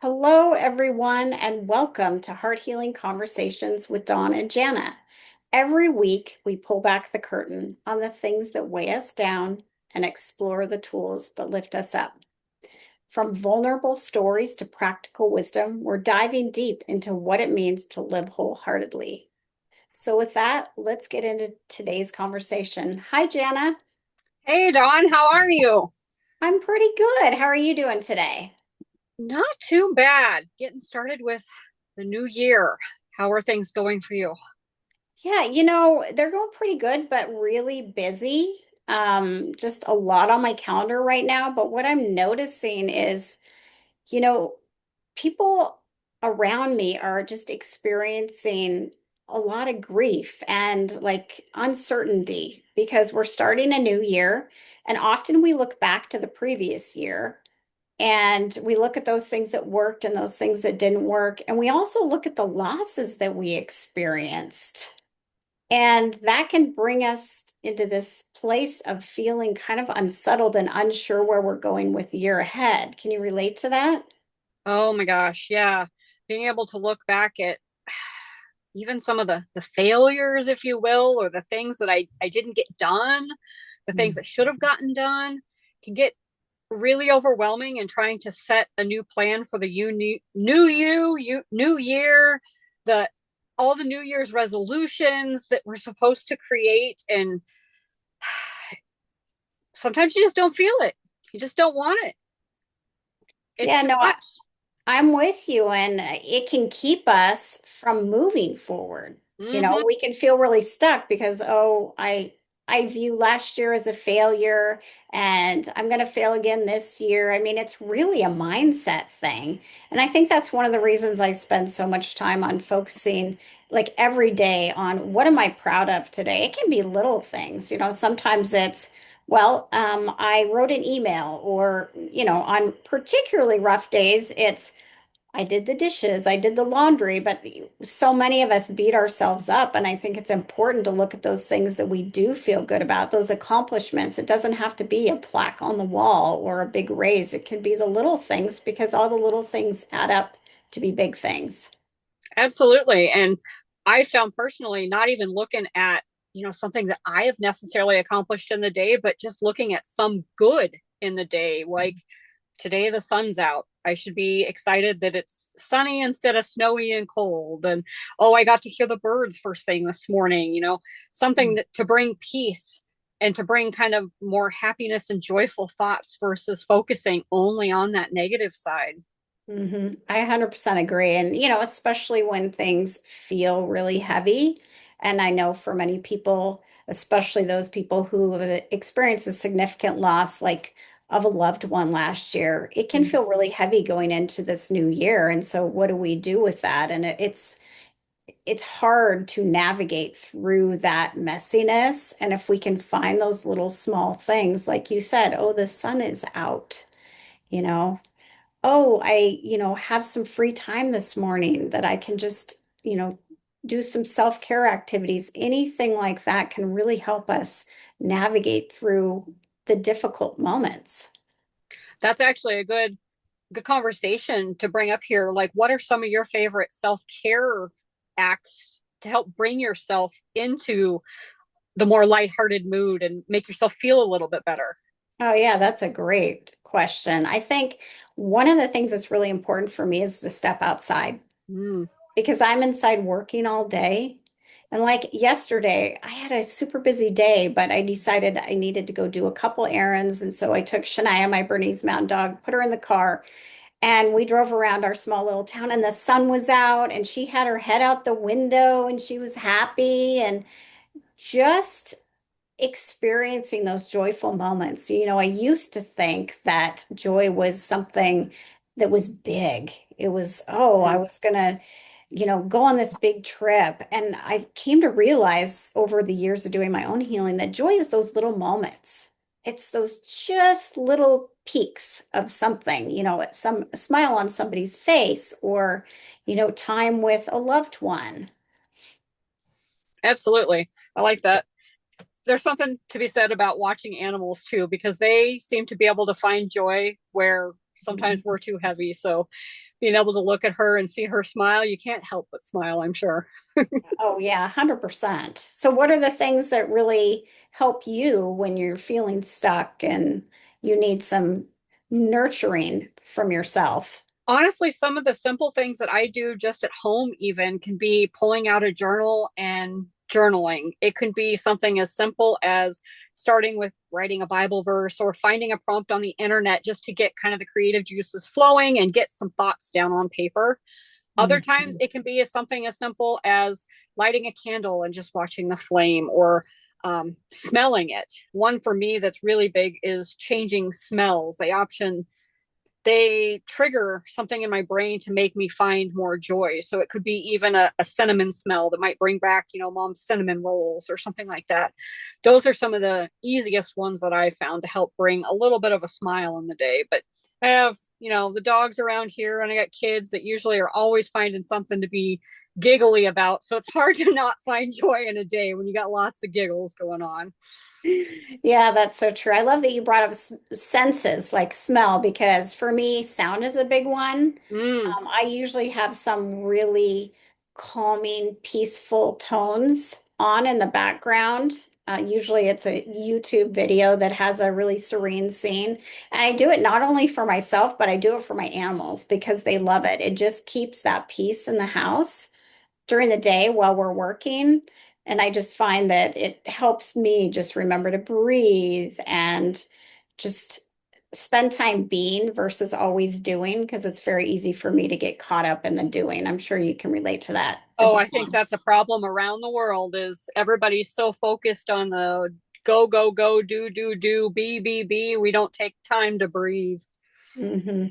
Hello, everyone, and welcome to Heart Healing Conversations with Dawn and Janna. Every week, we pull back the curtain on the things that weigh us down and explore the tools that lift us up. From vulnerable stories to practical wisdom, we're diving deep into what it means to live wholeheartedly. So, with that, let's get into today's conversation. Hi, Janna. Hey Dawn, how are you? I'm pretty good. How are you doing today? Not too bad. Getting started with the new year. How are things going for you? Yeah, they're going pretty good, but really busy. Just a lot on my calendar right now. But what I'm noticing is, you know, people around me are just experiencing a lot of grief and like uncertainty because we're starting a new year. And often we look back to the previous year and we look at those things that worked and those things that didn't work. And we also look at the losses that we experienced. And that can bring us into this place of feeling kind of unsettled and unsure where we're going with the year ahead. Can you relate to that? Oh my gosh, yeah. Being able to look back at even some of the failures, if you will, or the things that I didn't get done, the things that should have gotten done, can get really overwhelming and trying to set a new plan for the new year, the all the New Year's resolutions that we're supposed to create, and sometimes you just don't feel it. You just don't want it. It's Yeah, too no, much. I'm with you, and it can keep us from moving forward. Mm-hmm. We can feel really stuck because, oh, I view last year as a failure, and I'm going to fail again this year. I mean, it's really a mindset thing, and I think that's one of the reasons I spend so much time on focusing, like every day, on what am I proud of today. It can be little things, sometimes it's well, I wrote an email, or, on particularly rough days, it's I did the dishes, I did the laundry, but so many of us beat ourselves up. And I think it's important to look at those things that we do feel good about, those accomplishments. It doesn't have to be a plaque on the wall or a big raise. It can be the little things because all the little things add up to be big things. Absolutely. And I found personally not even looking at, something that I have necessarily accomplished in the day, but just looking at some good in the day. Like today the sun's out. I should be excited that it's sunny instead of snowy and cold. And oh, I got to hear the birds first thing this morning, something to bring peace and to bring kind of more happiness and joyful thoughts versus focusing only on that negative side. I 100% agree. And, especially when things feel really heavy. And I know for many people, especially those people who have experienced a significant loss, like of a loved one last year, it can feel really heavy going into this new year. And so what do we do with that? And it's hard to navigate through that messiness. And if we can find those little small things, like you said, oh, the sun is out, you know oh, have some free time this morning that I can just, do some self-care activities. Anything like that can really help us navigate through the difficult moments. That's actually a good conversation to bring up here. Like, what are some of your favorite self-care acts to help bring yourself into the more lighthearted mood and make yourself feel a little bit better? Oh, yeah, that's a great question. I think one of the things that's really important for me is to step outside Mm. because I'm inside working all day. And like yesterday, I had a super busy day, but I decided I needed to go do a couple errands. And so I took Shania, my Bernese Mountain Dog, put her in the car, and we drove around our small little town. And the sun was out, and she had her head out the window, and she was happy. And just experiencing those joyful moments. I used to think that joy was something that was big. It was, oh, I Mm. was gonna, go on this big trip. And I came to realize over the years of doing my own healing that joy is those little moments. It's those just little peaks of something, some a smile on somebody's face or, time with a loved one. Absolutely. I like that. There's something to be said about watching animals too, because they seem to be able to find joy where sometimes we're too heavy. So being able to look at her and see her smile, you can't help but smile, I'm sure. Oh, yeah, 100%. So, what are the things that really help you when you're feeling stuck and you need some nurturing from yourself? Honestly, some of the simple things that I do just at home even can be pulling out a journal and journaling. It can be something as simple as starting with writing a Bible verse or finding a prompt on the internet just to get kind of the creative juices flowing and get some thoughts down on paper. Other times Mhm. it can be something as simple as lighting a candle and just watching the flame or smelling it. One for me that's really big is changing smells. They trigger something in my brain to make me find more joy. So it could be even a cinnamon smell that might bring back, mom's cinnamon rolls or something like that. Those are some of the easiest ones that I found to help bring a little bit of a smile in the day. But I have, the dogs around here and I got kids that usually are always finding something to be giggly about. So it's hard to not find joy in a day when you got lots of giggles going on. Yeah, that's so true. I love that you brought up senses like smell because for me, sound is a big one. Mm. I usually have some really calming, peaceful tones on in the background. Usually it's a YouTube video that has a really serene scene. And I do it not only for myself, but I do it for my animals because they love it. It just keeps that peace in the house during the day while we're working. And I just find that it helps me just remember to breathe and just spend time being versus always doing because it's very easy for me to get caught up in the doing. I'm sure you can relate to that as Oh, a I think mom. that's a problem around the world is everybody's so focused on the go, go, go, do, be. We don't take time to breathe. Hmm.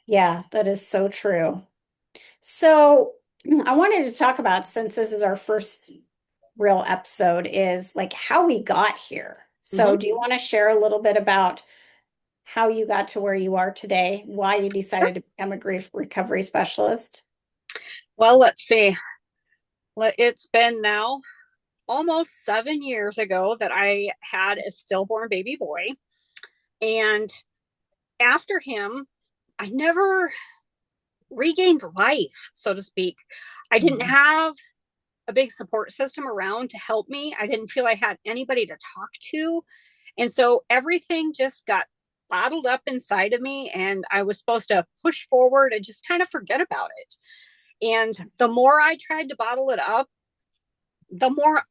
Yeah, that is so true. So I wanted to talk about, since this is our first real episode, is like how we got here. Hmm. So do you want to share a little bit about how you got to where you are today, why you Sure. decided to become a grief recovery specialist? Well, let's see. It's been now almost 7 years ago that I had a stillborn baby boy. And after him, I never regained life, so to speak. I didn't Mhm. have a big support system around to help me. I didn't feel I had anybody to talk to. And so everything just got bottled up inside of me, and I was supposed to push forward and just kind of forget about it. And the more I tried to bottle it up, the more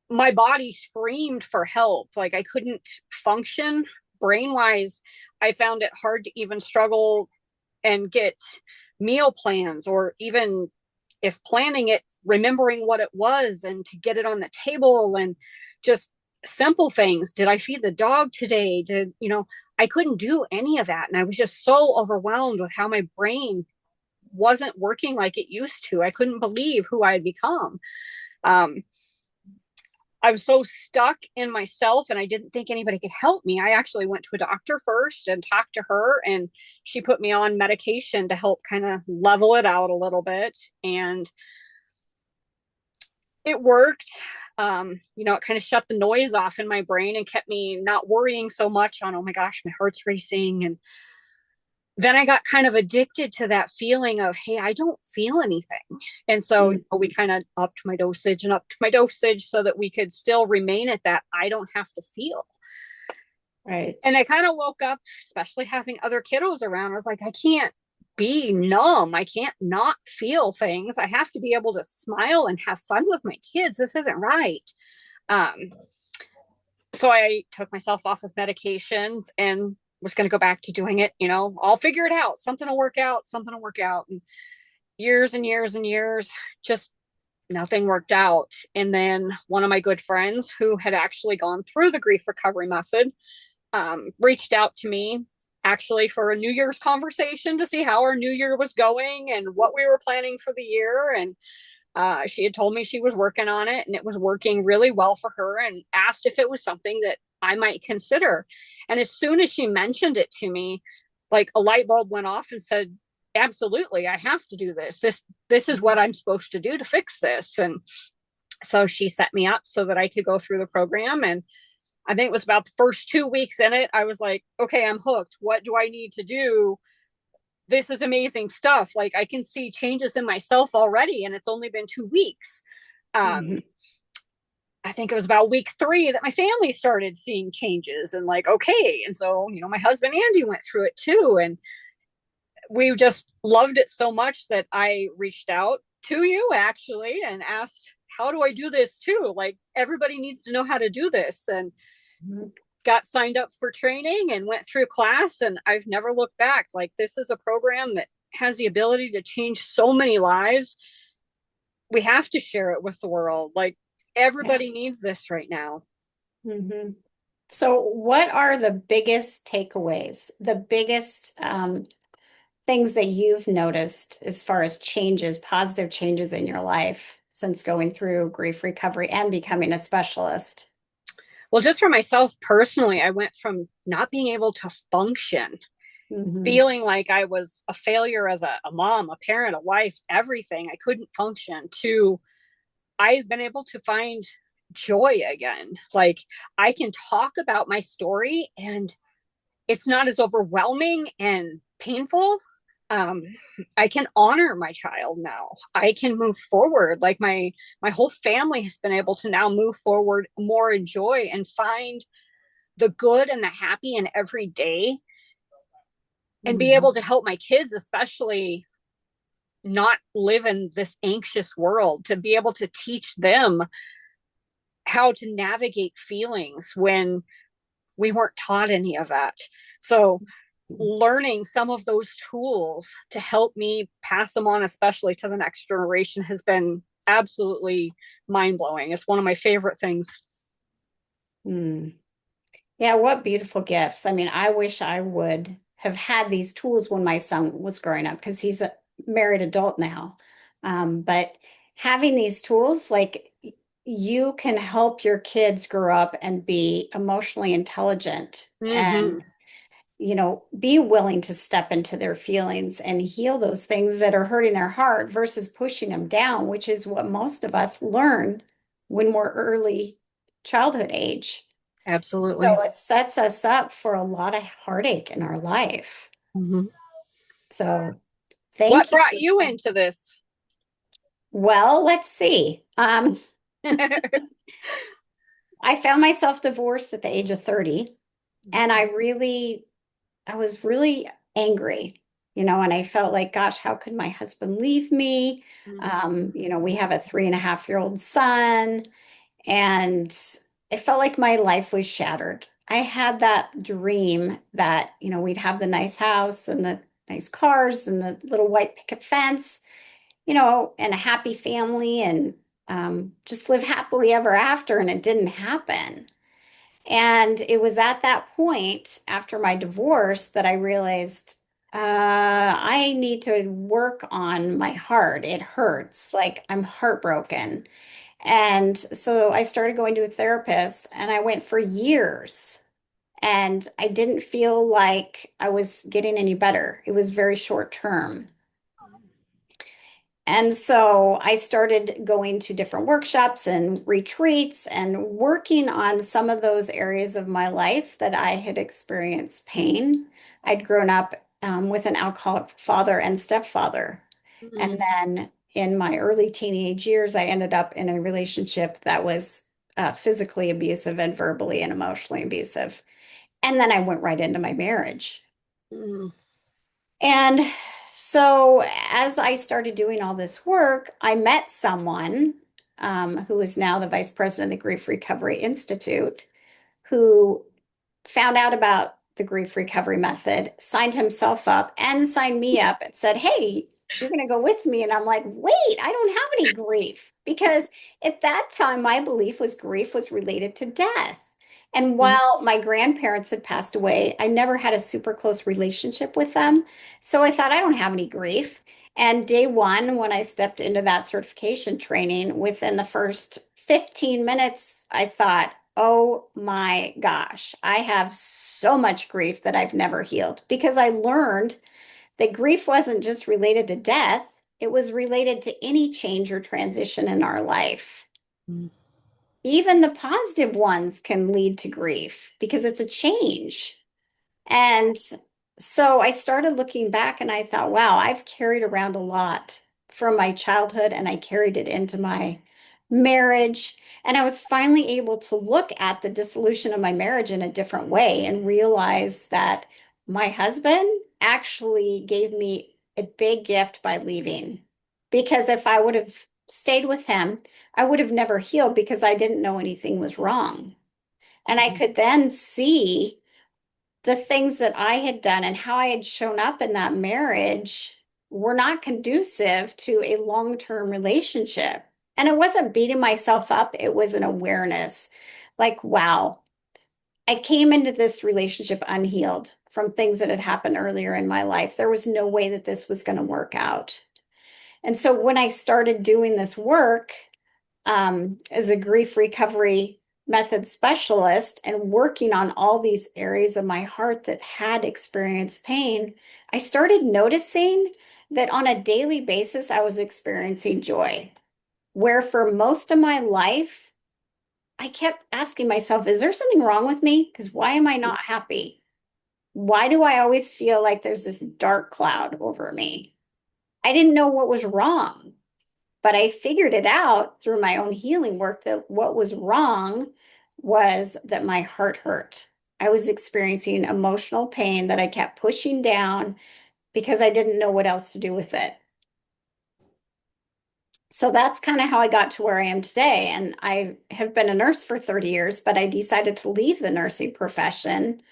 my body screamed for help. Like I couldn't function brain wise. I found it hard to even struggle and get meal plans, or even if planning it, remembering what it was and to get it on the table, and just simple things. Did I feed the dog today? I couldn't do any of that. And I was just so overwhelmed with how my brain wasn't working like it used to. I couldn't believe who I had become. Um, I was so stuck in myself and I didn't think anybody could help me. I actually went to a doctor first and talked to her, and she put me on medication to help kind of level it out a little bit. And it worked. It kind of shut the noise off in my brain and kept me not worrying so much on, oh my gosh, my heart's racing. And then I got kind of addicted to that feeling of, hey, I don't feel anything. And so we Mhm. kind of upped my dosage and upped my dosage so that we could still remain at that. I don't have to feel. And Right. I kind of woke up, especially having other kiddos around. I was like, I can't be numb. I can't not feel things. I have to be able to smile and have fun with my kids. This isn't right. Um, so I took myself off of medications and was going to go back to doing it. I'll figure it out. Something will work out. Something will work out. And years and years and years, just nothing worked out. And then one of my good friends who had actually gone through the grief recovery method reached out to me actually for a New Year's conversation to see how our New Year was going and what we were planning for the year. And she had told me she was working on it and it was working really well for her, and asked if it was something that I might consider. And as soon as she mentioned it to me, like a light bulb went off and said, absolutely, I have to do this. This is what I'm supposed to do to fix this. And so she set me up so that I could go through the program. And I think it was about the first 2 weeks in it. I was like, okay, I'm hooked. What do I need to do? This is amazing stuff. Like I can see changes in myself already, and it's only been 2 weeks. Um, Mhm. I think it was about week 3 that my family started seeing changes and like, okay. And so, my husband Andy went through it too. And we just loved it so much that I reached out to you actually and asked, how do I do this too? Like everybody needs to know how to do this. And Mhm. got signed up for training and went through class. And I've never looked back. Like this is a program that has the ability to change so many lives. We have to share it with the world. Like Yeah. everybody needs this right now. Mhm. So, what are the biggest takeaways, the biggest things that you've noticed as far as changes, positive changes in your life since going through grief recovery and becoming a specialist? Well, just for myself personally, I went from not being able to function, Hmm. feeling like I was a failure as a mom, a parent, a wife, everything. I couldn't function, to I've been able to find joy again. Like I can talk about my story and it's not as overwhelming and painful. Um, I can honor my child now. I can move forward. Like my whole family has been able to now move forward more in joy and find the good and the happy in every day, and be Hmm. able to help my kids, especially not live in this anxious world, to be able to teach them how to navigate feelings when we weren't taught any of that. So learning some of those tools to help me pass them on, especially to the next generation, has been absolutely mind blowing. It's one of my favorite things. Mm. Yeah, what beautiful gifts. I mean, I wish I would have had these tools when my son was growing up because he's a married adult now. But having these tools, like you can help your kids grow up and be emotionally intelligent and, Mm-hmm. be willing to step into their feelings and heal those things that are hurting their heart versus pushing them down, which is what most of us learn when we're early childhood age. Absolutely. So it sets us up for a lot of heartache in our life. Mm-hmm. So What thank you. brought you into this? Well, let's see. I found myself divorced at the age of 30, and I was really angry, and I felt like, gosh, how could my husband leave me? We have a 3.5-year-old son, and it felt like my life was shattered. I had that dream that, we'd have the nice house and the nice cars and the little white picket fence, and a happy family and just live happily ever after. And it didn't happen. And it was at that point after my divorce that I realized I need to work on my heart. It hurts. Like I'm heartbroken. And so I started going to a therapist and I went for years and I didn't feel like I was getting any better. It was very short term. And so I started going to different workshops and retreats and working on some of those areas of my life that I had experienced pain. I'd grown up with an alcoholic father and stepfather. And Mm-hmm. then in my early teenage years, I ended up in a relationship that was physically abusive and verbally and emotionally abusive. And then I went right into my marriage. Mm-hmm. And so, as I started doing all this work, I met someone who is now the vice president of the Grief Recovery Institute, who found out about the grief recovery method, signed himself up, and signed me up and said, "Hey, you're going to go with me." And I'm like, "Wait, I don't have any grief." Because at that time, my belief was grief was related to death. And while my grandparents had passed away, I never had a super close relationship with them. So I thought, I don't have any grief. And day one, when I stepped into that certification training, within the first 15 minutes, I thought, oh my gosh, I have so much grief that I've never healed because I learned that grief wasn't just related to death, it was related to any change or transition in our life. Mm-hmm. even the positive ones can lead to grief because it's a change. And so I started looking back and I thought, wow, I've carried around a lot from my childhood and I carried it into my marriage. And I was finally able to look at the dissolution of my marriage in a different way and realize that my husband actually gave me a big gift by leaving. Because if I would have stayed with him, I would have never healed because I didn't know anything was wrong. And I Mhm. could then see the things that I had done and how I had shown up in that marriage were not conducive to a long-term relationship. And it wasn't beating myself up, it was an awareness. Like, wow, I came into this relationship unhealed from things that had happened earlier in my life. There was no way that this was going to work out. And so when I started doing this work, as a grief recovery method specialist and working on all these areas of my heart that had experienced pain, I started noticing that on a daily basis, I was experiencing joy. Where for most of my life, I kept asking myself, is there something wrong with me? Because why am I not happy? Why do I always feel like there's this dark cloud over me? I didn't know what was wrong. But I figured it out through my own healing work that what was wrong was that my heart hurt. I was experiencing emotional pain that I kept pushing down because I didn't know what else to do with it. So that's kind of how I got to where I am today. And I have been a nurse for 30 years, but I decided to leave the nursing profession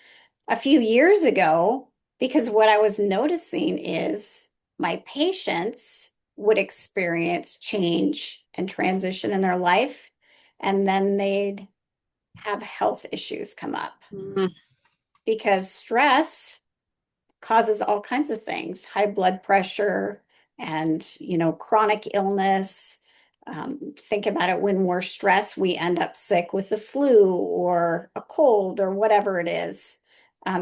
a few years ago because what I was noticing is my patients would experience change and transition in their life, and then they'd have health issues come up Mhm. because stress causes all kinds of things, high blood pressure and, chronic illness. Think about it, when we're stressed, we end up sick with the flu or a cold or whatever it is.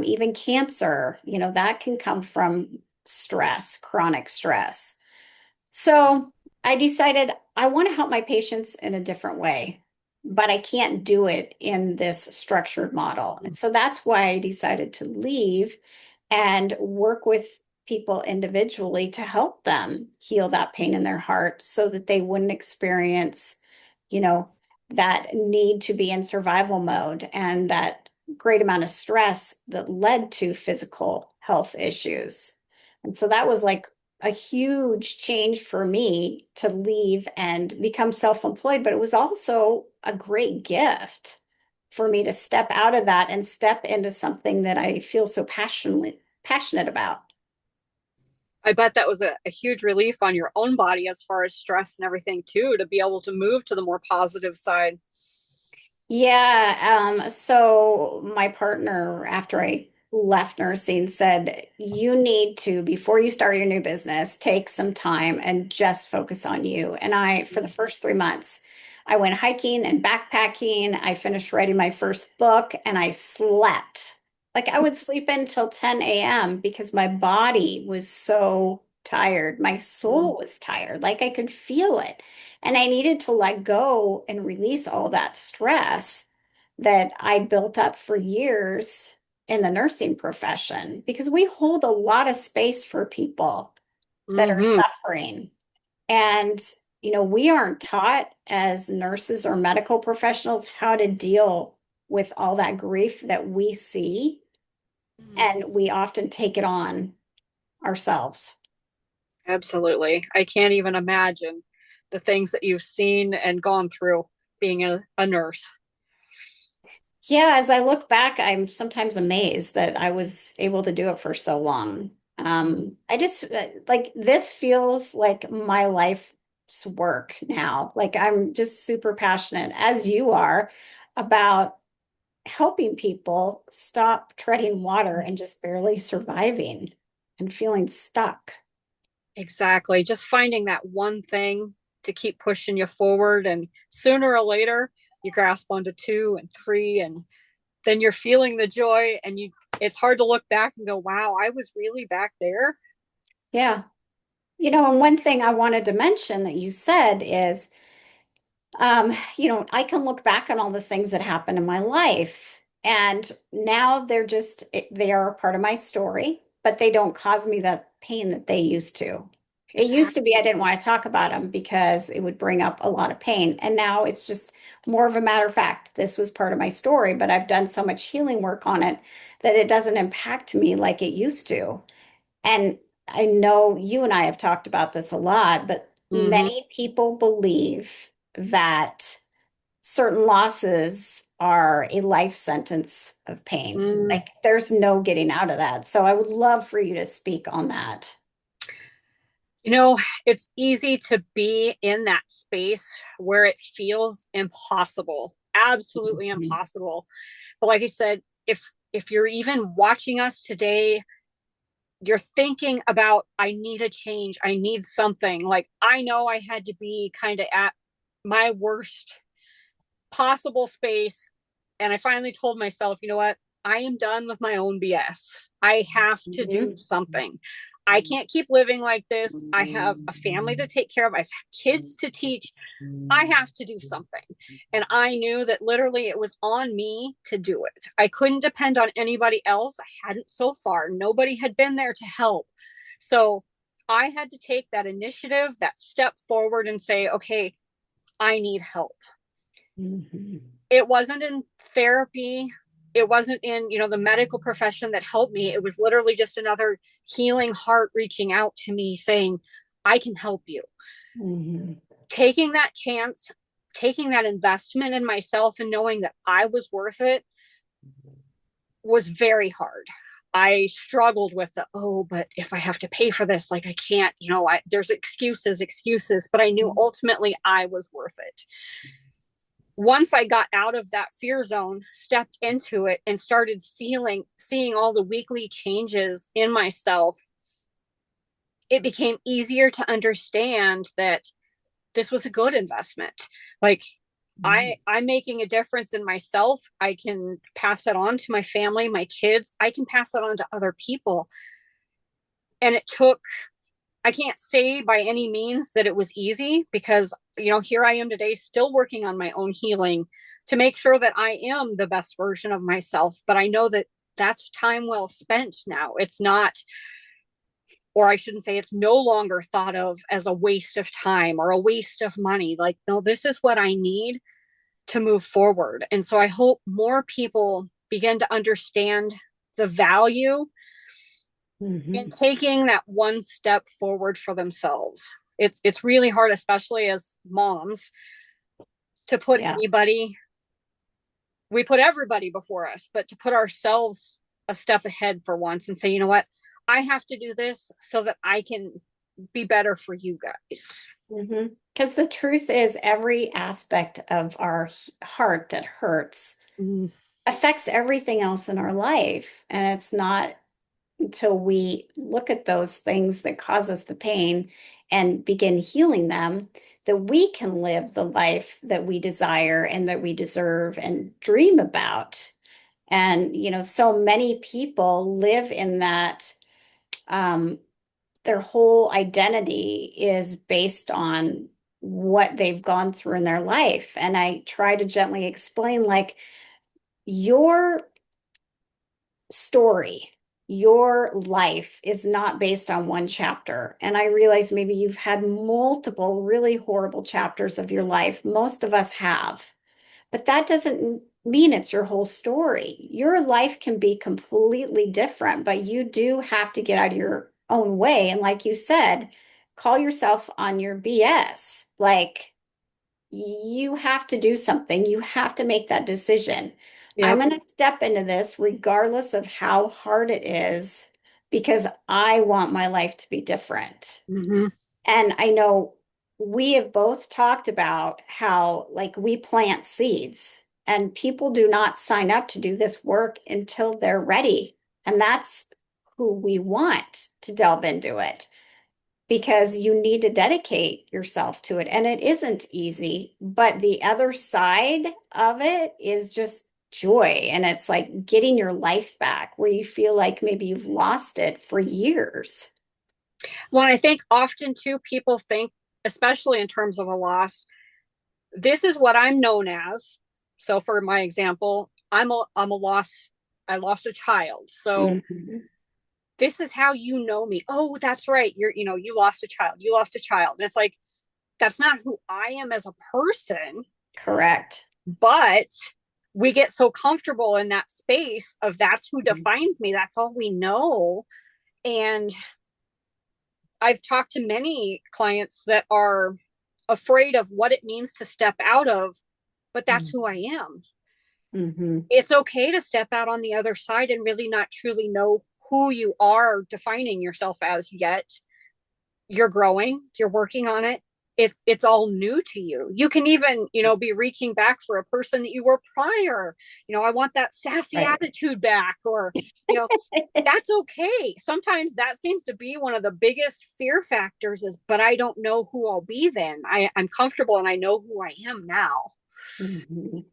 Even cancer, that can come from stress, chronic stress. So I decided I want to help my patients in a different way, but I can't do it in this structured model. And so that's why I decided to leave and work with people individually to help them heal that pain in their heart so that they wouldn't experience, you know, that need to be in survival mode and that great amount of stress that led to physical health issues. And so that was like a huge change for me to leave and become self-employed, but it was also a great gift for me to step out of that and step into something that I feel so passionate about. I bet that was a huge relief on your own body as far as stress and everything too, to be able to move to the more positive side. Yeah, so my partner, after I left nursing, said, you need to, before you start your new business, take some time and just focus on you. And for the first 3 months, I went hiking and backpacking. I finished writing my first book and I slept. Like I would sleep until 10 a.m. because my body was so tired. My soul was tired. Like I could feel it. And I needed to let go and release all that stress that I built up for years in the nursing profession because we hold a lot of space for people that are Mm-hmm. suffering. And, we aren't taught as nurses or medical professionals how to deal with all that grief that we see. And we often take it on ourselves. Absolutely. I can't even imagine the things that you've seen and gone through being a nurse. Yeah, as I look back, I'm sometimes amazed that I was able to do it for so long. I just like this feels like my life's work now. Like I'm just super passionate, as you are, about helping people stop treading water and just barely surviving and feeling stuck. Exactly. Just finding that one thing to keep pushing you forward. And sooner or later, you grasp onto two and three, and then you're feeling the joy. And it's hard to look back and go, wow, I was really back there. Yeah. And one thing I wanted to mention that you said is I can look back on all the things that happened in my life, and now they are a part of my story, but they don't cause me that pain that they used to. It used to be I Exactly. didn't want to talk about them because it would bring up a lot of pain. And now it's just more of a matter of fact. This was part of my story, but I've done so much healing work on it that it doesn't impact me like it used to. And I know you and I have talked about this a lot, but Mm-hmm. many people believe that certain losses are a life sentence of pain. Mm. Like there's no getting out of that. So I would love for you to speak on that. You know, it's easy to be in that space where it feels impossible, absolutely Mhm. impossible. But like I said, if you're even watching us today, you're thinking about, I need a change, I need something. Like I know I had to be kind of at my worst possible space. And I finally told myself, you know what? I am done with my own BS. I have to do Mhm. something. I can't keep living like this. I have a family to take care of. I have kids to teach. I have to do something. And I knew that literally it was on me to do it. I couldn't depend on anybody else. I hadn't so far. Nobody had been there to help. So I had to take that initiative, that step forward and say, okay, I need help. Mhm. It wasn't in therapy. It wasn't in, the medical profession that helped me. It was literally just another healing heart reaching out to me saying, I can help you. Mhm. Taking that chance, taking that investment in myself and knowing that I was worth it was very hard. I struggled with but if I have to pay for this, like I can't, there's excuses, but I knew Mhm. ultimately I was worth it. Once I got out of that fear zone, stepped into it and started seeing all the weekly changes in myself, it became easier to understand that this was a good investment. Like I'm making a difference in myself. I can pass it on to my family, my kids. I can pass it on to other people. And it took, I can't say by any means that it was easy because, here I am today still working on my own healing to make sure that I am the best version of myself. But I know that that's time well spent now. It's not, or I shouldn't say it's no longer thought of as a waste of time or a waste of money. Like, no, this is what I need to move forward. And so I hope more people begin to understand the value in Mhm. taking that one step forward for themselves. It's really hard, especially as moms, to put Yeah. anybody, we put everybody before us, but to put ourselves a step ahead for once and say, you know what, I have to do this so that I can be better for you guys. Because the truth is, every aspect of our heart that hurts Mm, affects everything else in our life. And it's not until we look at those things that cause us the pain and begin healing them that we can live the life that we desire and that we deserve and dream about. And, so many people live in that. Um, their whole identity is based on what they've gone through in their life. And I try to gently explain, like, your story, your life is not based on one chapter. And I realize maybe you've had multiple really horrible chapters of your life. Most of us have. But that doesn't mean it's your whole story. Your life can be completely different, but you do have to get out of your own way. And like you said, call yourself on your BS. Like you have to do something. You have to make that decision. I'm yep. going to step into this regardless of how hard it is because I want my life to be different. Mm-hmm. And I know we have both talked about how, like, we plant seeds and people do not sign up to do this work until they're ready. And that's who we want to delve into it because you need to dedicate yourself to it. And it isn't easy, but the other side of it is just joy. And it's like getting your life back where you feel like maybe you've lost it for years. Well, I think often too, people think, especially in terms of a loss, this is what I'm known as. So for my example, I'm a loss. I lost a child. So Mhm. this is how you know me. Oh, that's right. You lost a child. You lost a child. And it's like, that's not who I am as a person, Correct. but we get so comfortable in that space of that's who Mhm. defines me. That's all we know. And I've talked to many clients that are afraid of what it means to step out of, but that's who I am. Mhm. It's okay to step out on the other side and really not truly know who you are defining yourself as yet. You're growing, you're working on it. It's all new to you. You can even, be reaching back for a person that you were prior. I want that sassy Right. attitude back, or, you know, that's okay. Sometimes that seems to be one of the biggest fear factors is, but I don't know who I'll be then. I'm comfortable and I know who I am now. Mhm.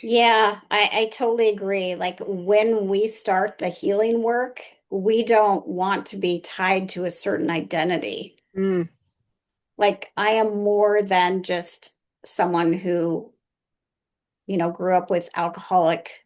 Yeah, I totally agree. Like when we start the healing work, we don't want to be tied to a certain identity. Mm, Like I am more than just someone who, grew up with alcoholic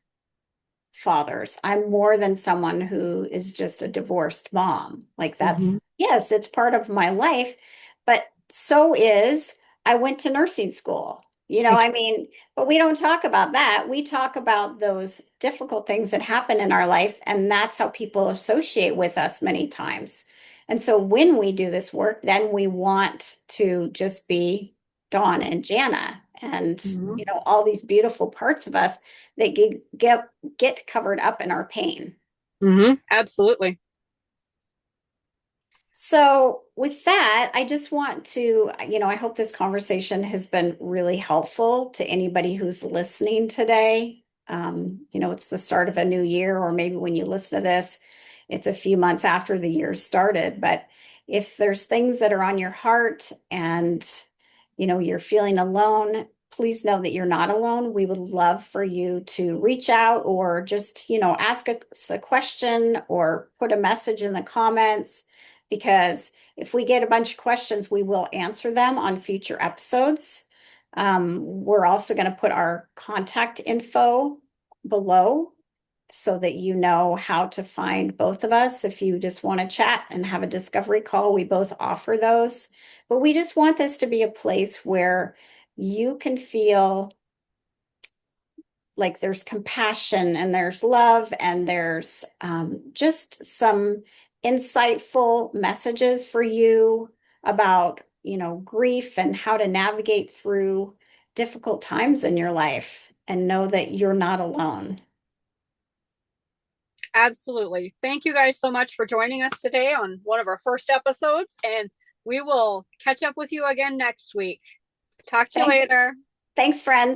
fathers. I'm more than someone who is just a divorced mom. Like mm-hmm. yes, it's part of my life, but so is I went to nursing school. I mean, but we don't talk about that. We talk about those difficult things that happen in our life, and that's how people associate with us many times. And so when we do this work, then we want to just be Dawn and Janna and, Mm-hmm. all these beautiful parts of us that get covered up in our pain. Mm-hmm. Absolutely. So, with that, I just want to, I hope this conversation has been really helpful to anybody who's listening today. It's the start of a new year, or maybe when you listen to this, it's a few months after the year started. But if there's things that are on your heart and, you're feeling alone, please know that you're not alone. We would love for you to reach out or just, ask a question or put a message in the comments because if we get a bunch of questions, we will answer them on future episodes. We're also going to put our contact info below so that you know how to find both of us. If you just want to chat and have a discovery call, we both offer those. But we just want this to be a place where you can feel like there's compassion and there's love and there's just some insightful messages for you about, grief and how to navigate through difficult times in your life and know that you're not alone. Absolutely. Thank you guys so much for joining us today on one of our first episodes, and we will catch up with you again next week. Talk to you Thanks. later. Thanks, friends.